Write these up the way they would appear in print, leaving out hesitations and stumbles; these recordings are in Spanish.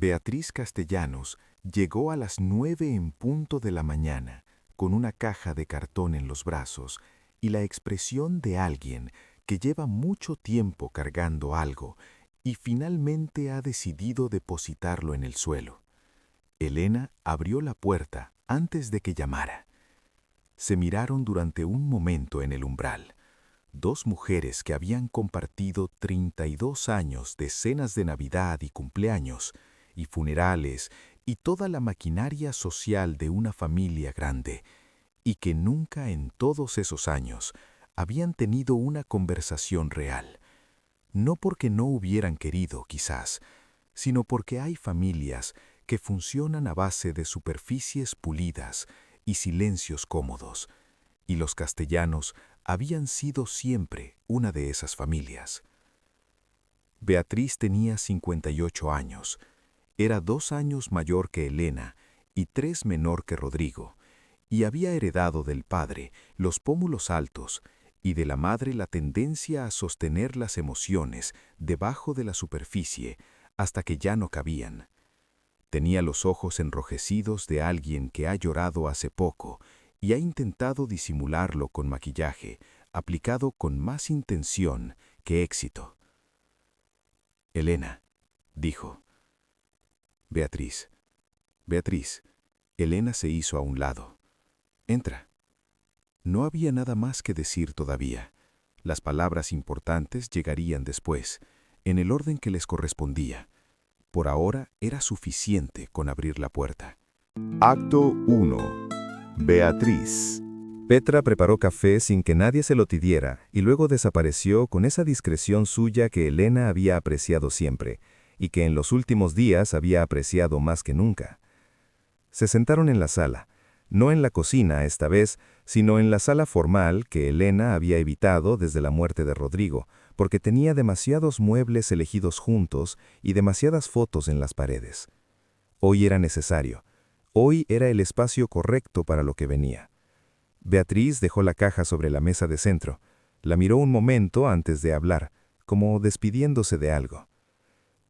Beatriz Castellanos llegó a las 9 en punto de la mañana, con una caja de cartón en los brazos y la expresión de alguien que lleva mucho tiempo cargando algo y finalmente ha decidido depositarlo en el suelo. Elena abrió la puerta antes de que llamara. Se miraron durante un momento en el umbral. Dos mujeres que habían compartido 32 años de cenas de Navidad y cumpleaños, y funerales, y toda la maquinaria social de una familia grande, y que nunca en todos esos años habían tenido una conversación real. No porque no hubieran querido, quizás, sino porque hay familias que funcionan a base de superficies pulidas y silencios cómodos, y los Castellanos habían sido siempre una de esas familias. Beatriz tenía 58 años, era 2 años mayor que Elena y 3 menor que Rodrigo, y había heredado del padre los pómulos altos y de la madre la tendencia a sostener las emociones debajo de la superficie hasta que ya no cabían. Tenía los ojos enrojecidos de alguien que ha llorado hace poco y ha intentado disimularlo con maquillaje, aplicado con más intención que éxito. «Elena», dijo. «Beatriz. Beatriz». Elena se hizo a un lado. «Entra». No había nada más que decir todavía. Las palabras importantes llegarían después, en el orden que les correspondía. Por ahora era suficiente con abrir la puerta. Acto 1. Beatriz. Petra preparó café sin que nadie se lo pidiera y luego desapareció con esa discreción suya que Elena había apreciado siempre y que en los últimos días había apreciado más que nunca. Se sentaron en la sala, no en la cocina esta vez, sino en la sala formal que Elena había evitado desde la muerte de Rodrigo, porque tenía demasiados muebles elegidos juntos y demasiadas fotos en las paredes. Hoy era necesario. Hoy era el espacio correcto para lo que venía. Beatriz dejó la caja sobre la mesa de centro. La miró un momento antes de hablar, como despidiéndose de algo.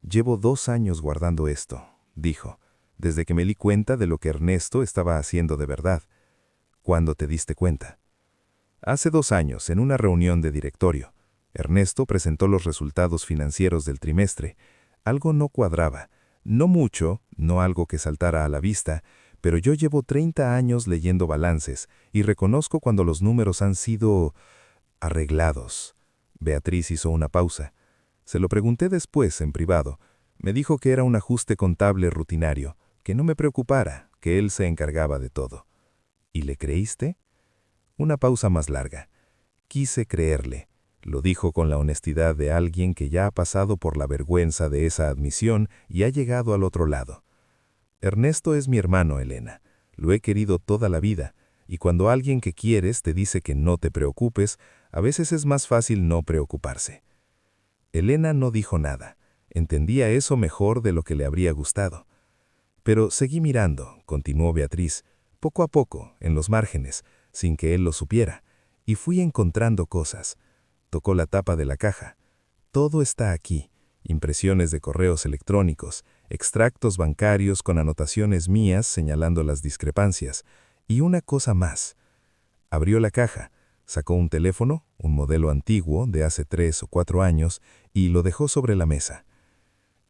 «Llevo 2 años guardando esto», dijo, «desde que me di cuenta de lo que Ernesto estaba haciendo de verdad». «¿Cuándo te diste cuenta?» «Hace 2 años, en una reunión de directorio. Ernesto presentó los resultados financieros del trimestre. Algo no cuadraba. No mucho, no algo que saltara a la vista, pero yo llevo 30 años leyendo balances y reconozco cuando los números han sido arreglados». Beatriz hizo una pausa. Se lo pregunté después, en privado. Me dijo que era un ajuste contable rutinario, que no me preocupara, que él se encargaba de todo. «¿Y le creíste?» Una pausa más larga. Quise creerle. Lo dijo con la honestidad de alguien que ya ha pasado por la vergüenza de esa admisión y ha llegado al otro lado. «Ernesto es mi hermano, Elena. Lo he querido toda la vida, y cuando alguien que quieres te dice que no te preocupes, a veces es más fácil no preocuparse». Elena no dijo nada. Entendía eso mejor de lo que le habría gustado. «Pero seguí mirando», continuó Beatriz, «poco a poco, en los márgenes, sin que él lo supiera, y fui encontrando cosas». Tocó la tapa de la caja. «Todo está aquí. Impresiones de correos electrónicos, extractos bancarios con anotaciones mías señalando las discrepancias, y una cosa más». Abrió la caja, sacó un teléfono, un modelo antiguo de hace 3 o 4 años, y lo dejó sobre la mesa.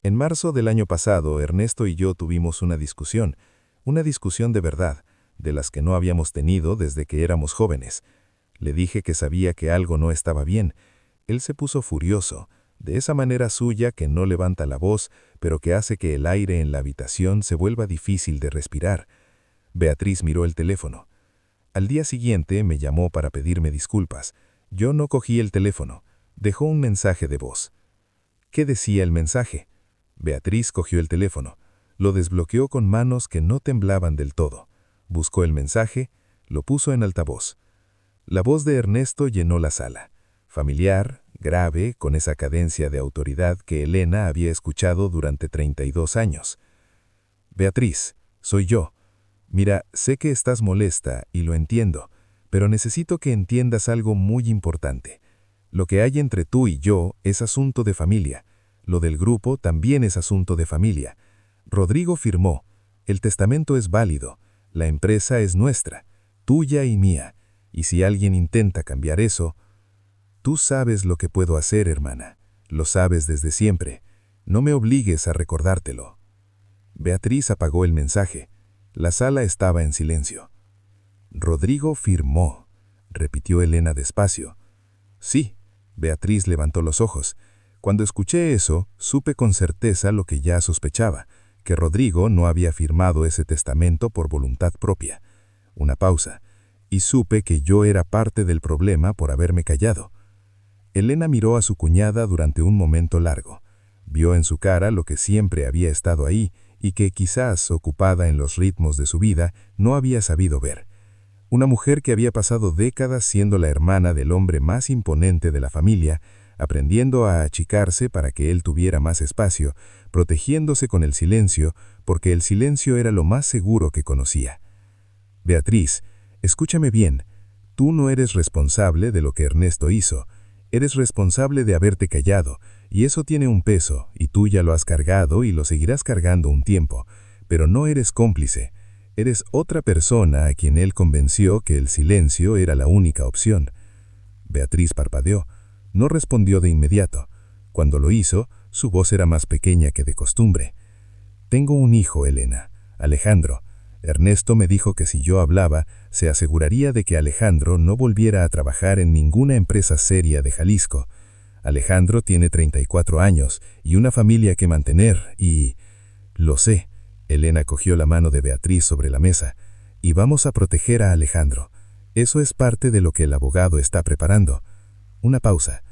«En marzo del año pasado, Ernesto y yo tuvimos una discusión de verdad, de las que no habíamos tenido desde que éramos jóvenes. Le dije que sabía que algo no estaba bien. Él se puso furioso, de esa manera suya que no levanta la voz, pero que hace que el aire en la habitación se vuelva difícil de respirar». Beatriz miró el teléfono. Al día siguiente me llamó para pedirme disculpas. Yo no cogí el teléfono. Dejó un mensaje de voz. ¿Qué decía el mensaje? Beatriz cogió el teléfono. Lo desbloqueó con manos que no temblaban del todo. Buscó el mensaje, lo puso en altavoz. La voz de Ernesto llenó la sala. Familiar, grave, con esa cadencia de autoridad que Elena había escuchado durante 32 años. «Beatriz, soy yo. Mira, sé que estás molesta y lo entiendo, pero necesito que entiendas algo muy importante. Lo que hay entre tú y yo es asunto de familia. Lo del grupo también es asunto de familia. Rodrigo firmó. El testamento es válido. La empresa es nuestra, tuya y mía. Y si alguien intenta cambiar eso, tú sabes lo que puedo hacer, hermana. Lo sabes desde siempre. No me obligues a recordártelo. Beatriz apagó el mensaje. La sala estaba en silencio. Rodrigo firmó, repitió Elena despacio. Sí, Beatriz levantó los ojos. Cuando escuché eso, supe con certeza lo que ya sospechaba, que Rodrigo no había firmado ese testamento por voluntad propia. Una pausa, y supe que yo era parte del problema por haberme callado. Elena miró a su cuñada durante un momento largo. Vio en su cara lo que siempre había estado ahí y que quizás, ocupada en los ritmos de su vida, no había sabido ver. Una mujer que había pasado décadas siendo la hermana del hombre más imponente de la familia, aprendiendo a achicarse para que él tuviera más espacio, protegiéndose con el silencio, porque el silencio era lo más seguro que conocía. Beatriz, escúchame bien, tú no eres responsable de lo que Ernesto hizo. Eres responsable de haberte callado, y eso tiene un peso, y tú ya lo has cargado y lo seguirás cargando un tiempo, pero no eres cómplice. Eres otra persona a quien él convenció que el silencio era la única opción. Beatriz parpadeó. No respondió de inmediato. Cuando lo hizo, su voz era más pequeña que de costumbre. Tengo un hijo, Elena, Alejandro. Ernesto me dijo que si yo hablaba, se aseguraría de que Alejandro no volviera a trabajar en ninguna empresa seria de Jalisco. Alejandro tiene 34 años y una familia que mantener y... Lo sé. Elena cogió la mano de Beatriz sobre la mesa. Y vamos a proteger a Alejandro. Eso es parte de lo que el abogado está preparando. Una pausa.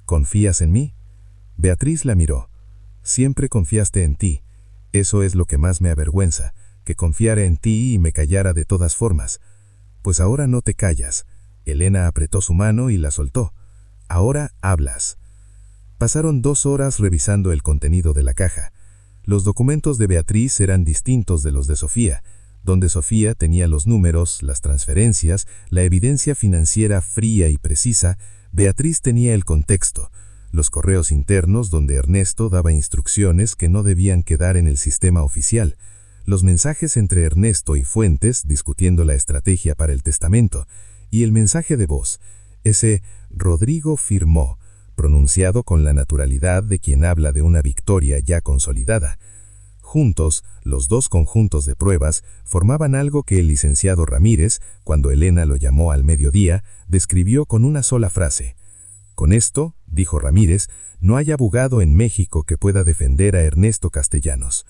¿Confías en mí? Beatriz la miró. Siempre confiaste en ti. Eso es lo que más me avergüenza, que confiara en ti y me callara de todas formas. Pues ahora no te callas. Elena apretó su mano y la soltó. Ahora hablas. Pasaron 2 horas revisando el contenido de la caja. Los documentos de Beatriz eran distintos de los de Sofía, donde Sofía tenía los números, las transferencias, la evidencia financiera fría y precisa. Beatriz tenía el contexto, los correos internos donde Ernesto daba instrucciones que no debían quedar en el sistema oficial, los mensajes entre Ernesto y Fuentes discutiendo la estrategia para el testamento, y el mensaje de voz, ese Rodrigo firmó, pronunciado con la naturalidad de quien habla de una victoria ya consolidada. Juntos, los 2 conjuntos de pruebas formaban algo que el licenciado Ramírez, cuando Elena lo llamó al mediodía, describió con una sola frase. Con esto, dijo Ramírez, no hay abogado en México que pueda defender a Ernesto Castellanos.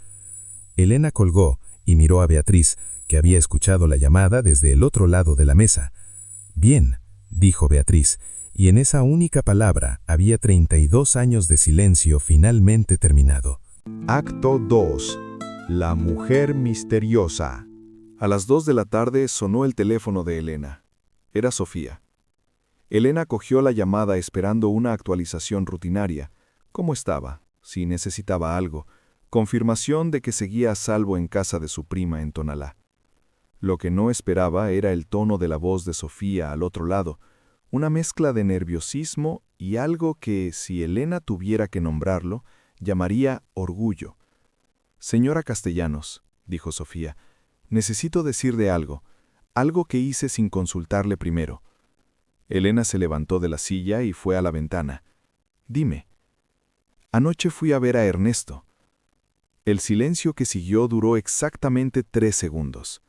Elena colgó y miró a Beatriz, que había escuchado la llamada desde el otro lado de la mesa. Bien, dijo Beatriz, y en esa única palabra había 32 años de silencio finalmente terminado. Acto 2. La mujer misteriosa. A las 2 de la tarde sonó el teléfono de Elena. Era Sofía. Elena cogió la llamada esperando una actualización rutinaria. ¿Cómo estaba? Si necesitaba algo. Confirmación de que seguía a salvo en casa de su prima en Tonalá. Lo que no esperaba era el tono de la voz de Sofía al otro lado, una mezcla de nerviosismo y algo que, si Elena tuviera que nombrarlo, llamaría orgullo. «Señora Castellanos», dijo Sofía, «necesito decirle algo que hice sin consultarle primero». Elena se levantó de la silla y fue a la ventana. «Dime». «Anoche fui a ver a Ernesto». El silencio que siguió duró exactamente 3 segundos.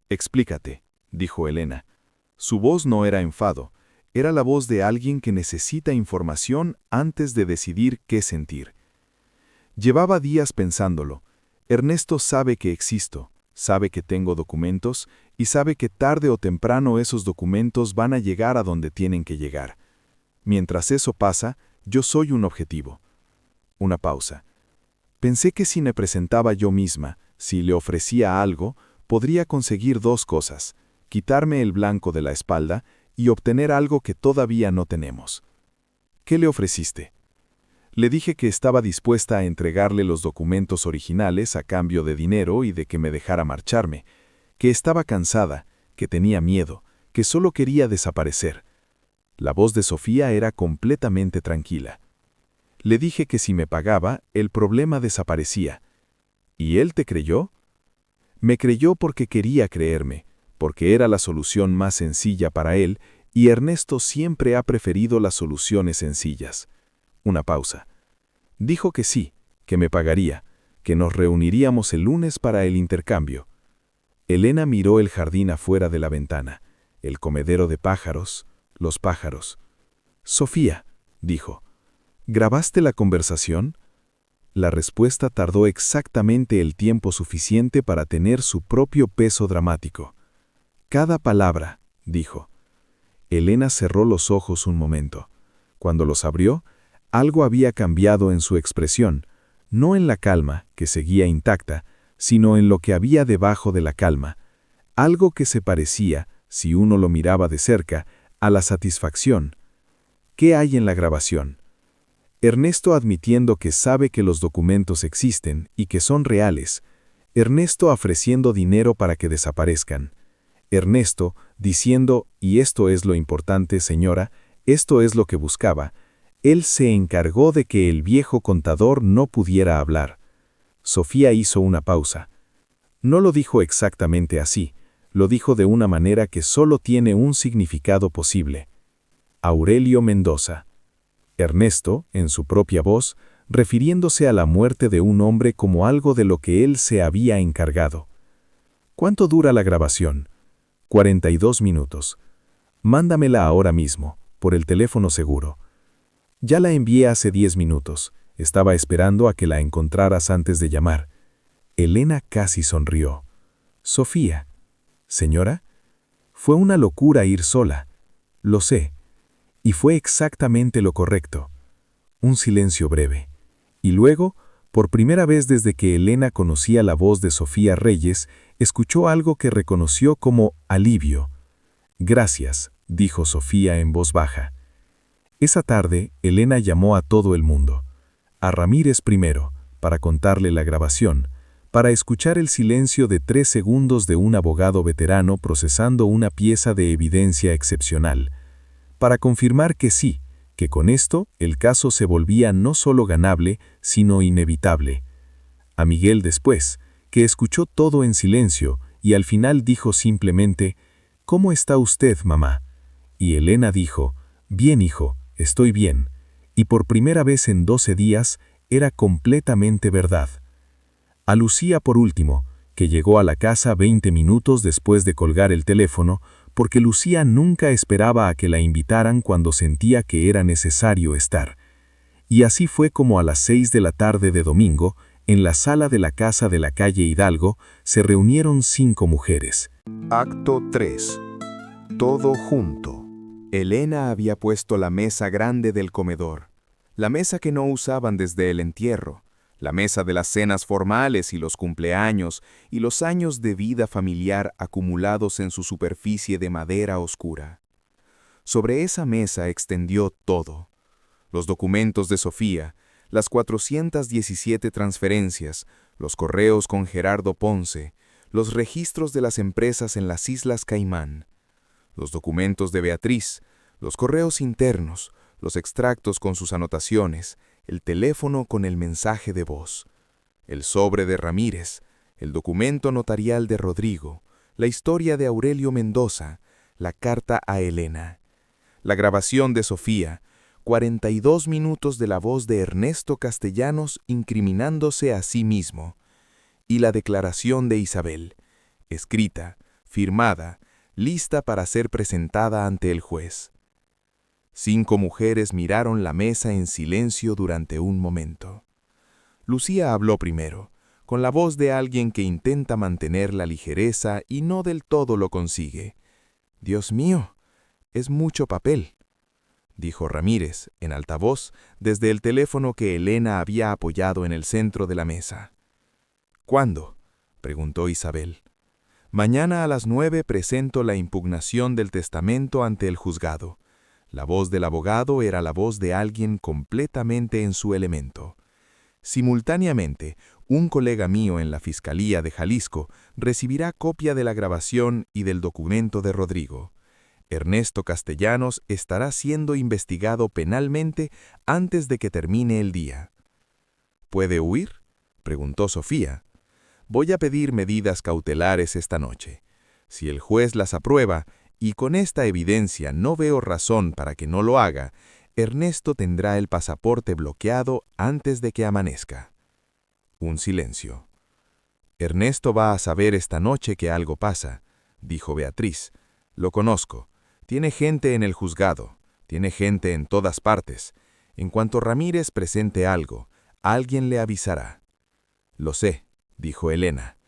«Explícate», dijo Elena. Su voz no era enfado, era la voz de alguien que necesita información antes de decidir qué sentir. Llevaba días pensándolo. Ernesto sabe que existo, sabe que tengo documentos y sabe que tarde o temprano esos documentos van a llegar a donde tienen que llegar. Mientras eso pasa, yo soy un objetivo. Una pausa. Pensé que si me presentaba yo misma, si le ofrecía algo, podría conseguir 2 cosas: quitarme el blanco de la espalda y obtener algo que todavía no tenemos. ¿Qué le ofreciste? Le dije que estaba dispuesta a entregarle los documentos originales a cambio de dinero y de que me dejara marcharme, que estaba cansada, que tenía miedo, que solo quería desaparecer. La voz de Sofía era completamente tranquila. Le dije que si me pagaba, el problema desaparecía. ¿Y él te creyó? Me creyó porque quería creerme, porque era la solución más sencilla para él, y Ernesto siempre ha preferido las soluciones sencillas. Una pausa. Dijo que sí, que me pagaría, que nos reuniríamos el lunes para el intercambio. Elena miró el jardín afuera de la ventana, el comedero de pájaros, los pájaros. Sofía, dijo, ¿grabaste la conversación? La respuesta tardó exactamente el tiempo suficiente para tener su propio peso dramático. Cada palabra, dijo. Elena cerró los ojos un momento. Cuando los abrió, algo había cambiado en su expresión, no en la calma, que seguía intacta, sino en lo que había debajo de la calma, algo que se parecía, si uno lo miraba de cerca, a la satisfacción. ¿Qué hay en la grabación? Ernesto admitiendo que sabe que los documentos existen y que son reales. Ernesto ofreciendo dinero para que desaparezcan. Ernesto diciendo, y esto es lo importante, señora, esto es lo que buscaba. Él se encargó de que el viejo contador no pudiera hablar. Sofía hizo una pausa. No lo dijo exactamente así, lo dijo de una manera que solo tiene un significado posible. Aurelio Mendoza. Ernesto, en su propia voz, refiriéndose a la muerte de un hombre como algo de lo que él se había encargado. ¿Cuánto dura la grabación? 42 minutos. Mándamela ahora mismo, por el teléfono seguro. Ya la envié hace 10 minutos. Estaba esperando a que la encontraras antes de llamar. Elena casi sonrió. Sofía. ¿Señora? Fue una locura ir sola. Lo sé. Y fue exactamente lo correcto. Un silencio breve. Y luego, por primera vez desde que Elena conocía la voz de Sofía Reyes, escuchó algo que reconoció como alivio. Gracias, dijo Sofía en voz baja. Esa tarde, Elena llamó a todo el mundo. A Ramírez primero, para contarle la grabación, para escuchar el silencio de 3 segundos de un abogado veterano procesando una pieza de evidencia excepcional, para confirmar que sí, que con esto el caso se volvía no solo ganable, sino inevitable. A Miguel después, que escuchó todo en silencio y al final dijo simplemente, «¿Cómo está usted, mamá?» Y Elena dijo, «Bien, hijo, estoy bien». Y por primera vez en 12 días era completamente verdad. A Lucía por último, que llegó a la casa 20 minutos después de colgar el teléfono, porque Lucía nunca esperaba a que la invitaran cuando sentía que era necesario estar. Y así fue como a las 6 de la tarde de domingo, en la sala de la casa de la calle Hidalgo, se reunieron 5 mujeres. Acto 3. Todo junto. Elena había puesto la mesa grande del comedor, la mesa que no usaban desde el entierro, la mesa de las cenas formales y los cumpleaños y los años de vida familiar acumulados en su superficie de madera oscura. Sobre esa mesa extendió todo: los documentos de Sofía, las 417 transferencias, los correos con Gerardo Ponce, los registros de las empresas en las Islas Caimán, los documentos de Beatriz, los correos internos, los extractos con sus anotaciones, el teléfono con el mensaje de voz, el sobre de Ramírez, el documento notarial de Rodrigo, la historia de Aurelio Mendoza, la carta a Elena, la grabación de Sofía, 42 minutos de la voz de Ernesto Castellanos incriminándose a sí mismo, y la declaración de Isabel, escrita, firmada, lista para ser presentada ante el juez. 5 mujeres miraron la mesa en silencio durante un momento. Lucía habló primero, con la voz de alguien que intenta mantener la ligereza y no del todo lo consigue. «Dios mío, es mucho papel», dijo Ramírez, en alta voz, desde el teléfono que Elena había apoyado en el centro de la mesa. «¿Cuándo?», preguntó Isabel. «Mañana a las 9 presento la impugnación del testamento ante el juzgado». La voz del abogado era la voz de alguien completamente en su elemento. Simultáneamente, un colega mío en la Fiscalía de Jalisco recibirá copia de la grabación y del documento de Rodrigo. Ernesto Castellanos estará siendo investigado penalmente antes de que termine el día. «¿Puede huir?», preguntó Sofía. Voy a pedir medidas cautelares esta noche. Si el juez las aprueba, y con esta evidencia no veo razón para que no lo haga, Ernesto tendrá el pasaporte bloqueado antes de que amanezca. Un silencio. Ernesto va a saber esta noche que algo pasa, dijo Beatriz. Lo conozco. Tiene gente en el juzgado. Tiene gente en todas partes. En cuanto Ramírez presente algo, alguien le avisará. Lo sé, dijo Elena.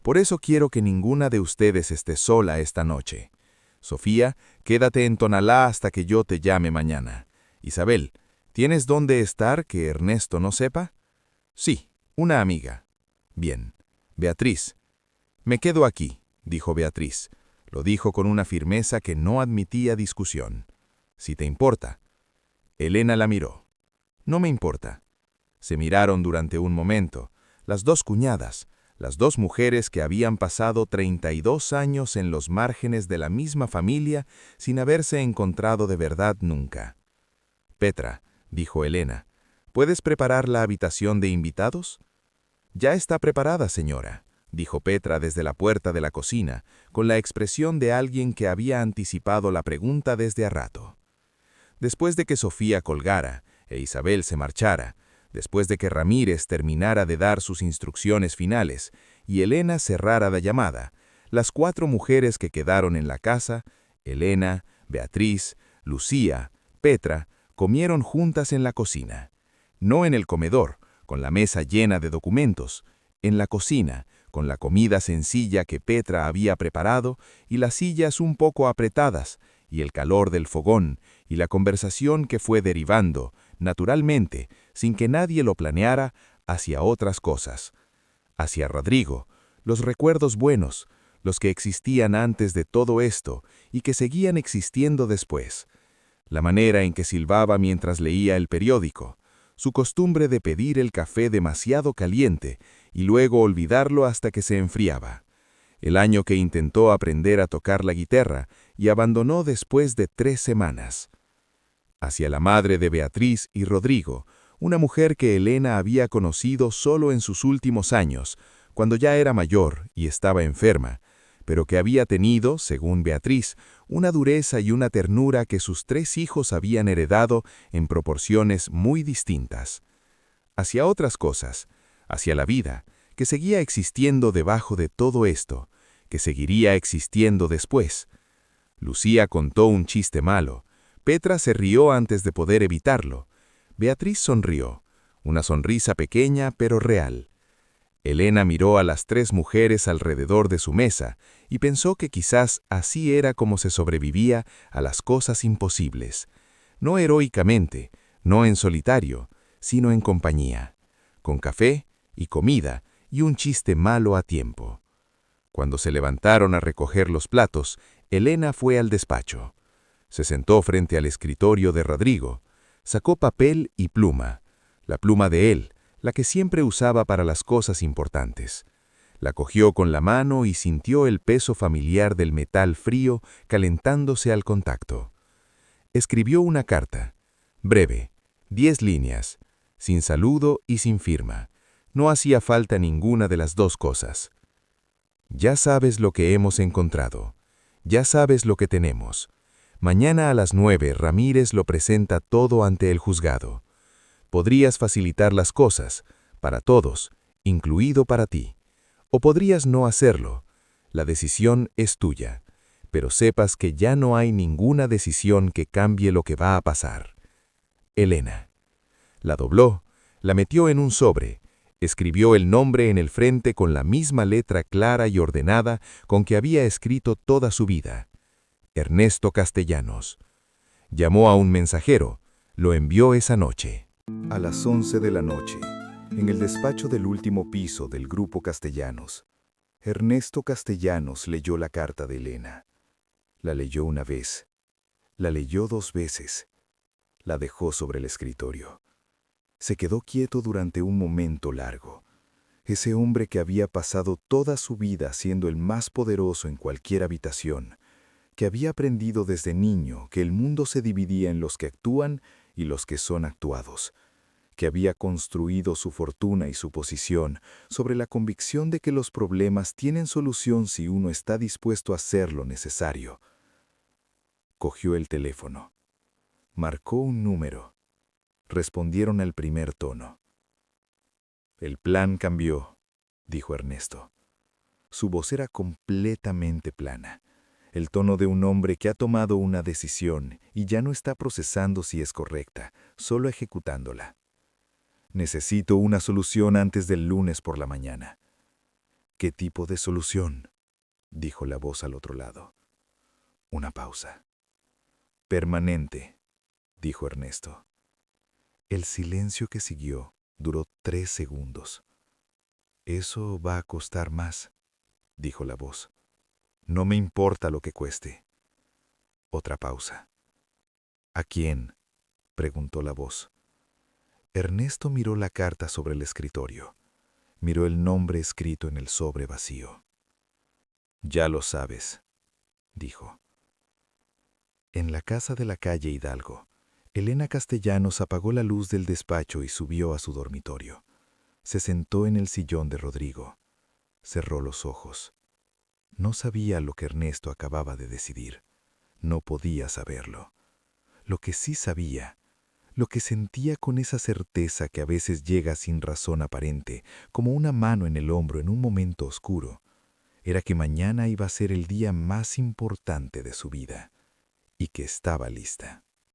Por eso quiero que ninguna de ustedes esté sola esta noche. Sofía, quédate en Tonalá hasta que yo te llame mañana. Isabel, ¿tienes dónde estar que Ernesto no sepa? Sí, una amiga. Bien. Beatriz. Me quedo aquí, dijo Beatriz. Lo dijo con una firmeza que no admitía discusión. Si te importa. Elena la miró. No me importa. Se miraron durante un momento, las dos cuñadas, las dos mujeres que habían pasado 32 años en los márgenes de la misma familia sin haberse encontrado de verdad nunca. Petra, dijo Elena, ¿puedes preparar la habitación de invitados? Ya está preparada, señora, dijo Petra desde la puerta de la cocina, con la expresión de alguien que había anticipado la pregunta desde a rato. Después de que Sofía colgara e Isabel se marchara, después de que Ramírez terminara de dar sus instrucciones finales y Elena cerrara la llamada, las 4 mujeres que quedaron en la casa, Elena, Beatriz, Lucía, Petra, comieron juntas en la cocina. No en el comedor, con la mesa llena de documentos, en la cocina, con la comida sencilla que Petra había preparado y las sillas un poco apretadas, y el calor del fogón, y la conversación que fue derivando, naturalmente, sin que nadie lo planeara, hacia otras cosas. Hacia Rodrigo, los recuerdos buenos, los que existían antes de todo esto y que seguían existiendo después. La manera en que silbaba mientras leía el periódico, su costumbre de pedir el café demasiado caliente y luego olvidarlo hasta que se enfriaba. El año que intentó aprender a tocar la guitarra y abandonó después de 3 semanas. Hacia la madre de Beatriz y Rodrigo, una mujer que Elena había conocido solo en sus últimos años, cuando ya era mayor y estaba enferma, pero que había tenido, según Beatriz, una dureza y una ternura que sus 3 hijos habían heredado en proporciones muy distintas. Hacia otras cosas, hacia la vida, que seguía existiendo debajo de todo esto, que seguiría existiendo después. Lucía contó un chiste malo. Petra se rió antes de poder evitarlo. Beatriz sonrió, una sonrisa pequeña pero real. Elena miró a las 3 mujeres alrededor de su mesa y pensó que quizás así era como se sobrevivía a las cosas imposibles. No heroicamente, no en solitario, sino en compañía, con café y comida y un chiste malo a tiempo. Cuando se levantaron a recoger los platos, Elena fue al despacho. Se sentó frente al escritorio de Rodrigo, sacó papel y pluma, la pluma de él, la que siempre usaba para las cosas importantes. La cogió con la mano y sintió el peso familiar del metal frío calentándose al contacto. Escribió una carta, breve, 10 líneas, sin saludo y sin firma. No hacía falta ninguna de las 2 cosas. Ya sabes lo que hemos encontrado. Ya sabes lo que tenemos. Mañana a las 9 Ramírez lo presenta todo ante el juzgado. Podrías facilitar las cosas, para todos, incluido para ti. O podrías no hacerlo. La decisión es tuya. Pero sepas que ya no hay ninguna decisión que cambie lo que va a pasar. Elena. La dobló, la metió en un sobre, escribió el nombre en el frente con la misma letra clara y ordenada con que había escrito toda su vida. Ernesto Castellanos. Llamó a un mensajero, lo envió esa noche. A las 11 de la noche, en el despacho del último piso del Grupo Castellanos, Ernesto Castellanos leyó la carta de Elena. La leyó una vez, la leyó 2 veces, la dejó sobre el escritorio. Se quedó quieto durante un momento largo. Ese hombre que había pasado toda su vida siendo el más poderoso en cualquier habitación, que había aprendido desde niño que el mundo se dividía en los que actúan y los que son actuados, que había construido su fortuna y su posición sobre la convicción de que los problemas tienen solución si uno está dispuesto a hacer lo necesario. Cogió el teléfono. Marcó un número. Respondieron al primer tono. «El plan cambió», dijo Ernesto. Su voz era completamente plana, el tono de un hombre que ha tomado una decisión y ya no está procesando si es correcta, solo ejecutándola. «Necesito una solución antes del lunes por la mañana». «¿Qué tipo de solución?», dijo la voz al otro lado. Una pausa. «Permanente», dijo Ernesto. El silencio que siguió duró 3 segundos. «Eso va a costar más», dijo la voz. «No me importa lo que cueste». Otra pausa. «¿A quién?», preguntó la voz. Ernesto miró la carta sobre el escritorio. Miró el nombre escrito en el sobre vacío. «Ya lo sabes», dijo. En la casa de la calle Hidalgo, Elena Castellanos apagó la luz del despacho y subió a su dormitorio. Se sentó en el sillón de Rodrigo. Cerró los ojos. No sabía lo que Ernesto acababa de decidir. No podía saberlo. Lo que sí sabía, lo que sentía con esa certeza que a veces llega sin razón aparente, como una mano en el hombro en un momento oscuro, era que mañana iba a ser el día más importante de su vida y que estaba lista.